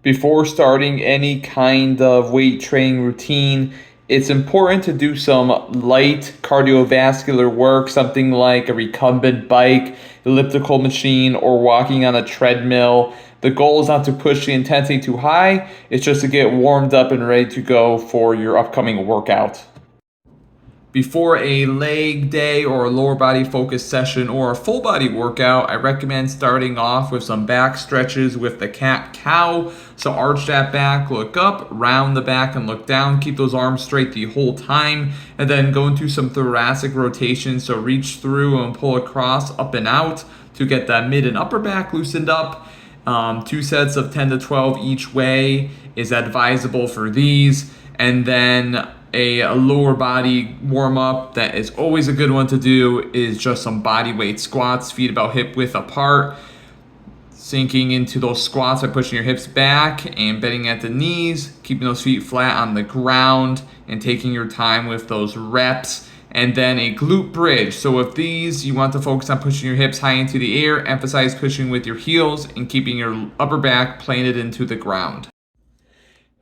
Before starting any kind of weight training routine, it's important to do some light cardiovascular work, something like a recumbent bike, elliptical machine, or walking on a treadmill. The goal is not to push the intensity too high, it's just to get warmed up and ready to go for your upcoming workout. Before a leg day or a lower body focused session or a full body workout, I recommend starting off with some back stretches with the cat cow. So arch that back, look up, round the back and look down. Keep those arms straight the whole time. And then go into some thoracic rotation. So reach through and pull across, up and out to get that mid and upper back loosened up. 2 sets of 10 to 12 each way is advisable for these. And then a lower body warm up that is always a good one to do is just some body weight squats, feet about hip width apart, sinking into those squats by pushing your hips back and bending at the knees, keeping those feet flat on the ground and taking your time with those reps. And then a glute bridge. So with these, you want to focus on pushing your hips high into the air, emphasize pushing with your heels and keeping your upper back planted into the ground.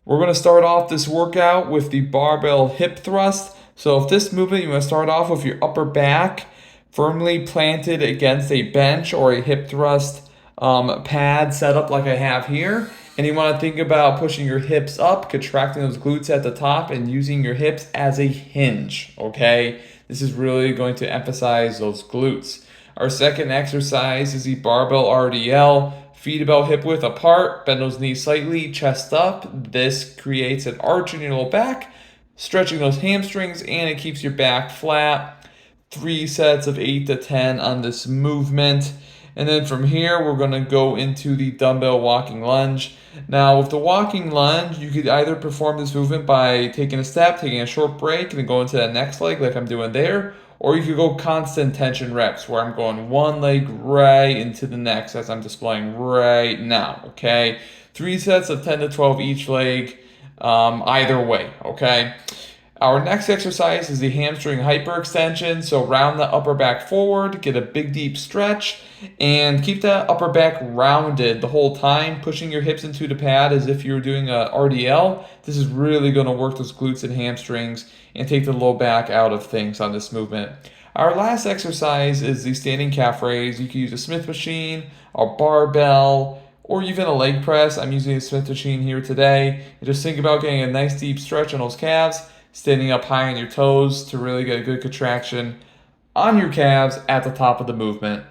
We're going to start off this workout with the barbell hip thrust. So if this movement, you want to start off with your upper back firmly planted against a bench or a hip thrust pad set up like I have here. And you want to think about pushing your hips up, contracting those glutes at the top, and using your hips as a hinge, okay? This is really going to emphasize those glutes. Our second exercise is the barbell RDL. Feet about hip width apart, bend those knees slightly, chest up. This creates an arch in your low back, stretching those hamstrings, and it keeps your back flat. 3 sets of 8 to 10 on this movement. And then from here, we're going to go into the dumbbell walking lunge. Now, with the walking lunge, you could either perform this movement by taking a step, taking a short break, and then go into that next leg like I'm doing there. Or you could go constant tension reps where I'm going one leg right into the next as I'm displaying right now, okay? 3 sets of 10 to 12 each leg, either way, okay? Our next exercise is the hamstring hyperextension. So round the upper back forward, get a big deep stretch, and keep that upper back rounded the whole time, pushing your hips into the pad as if you were doing a RDL. This is really going to work those glutes and hamstrings and take the low back out of things on this movement. Our last exercise is the standing calf raise. You can use a Smith machine, a barbell, or even a leg press. I'm using a Smith machine here today. And just think about getting a nice deep stretch on those calves, standing up high on your toes to really get a good contraction on your calves at the top of the movement.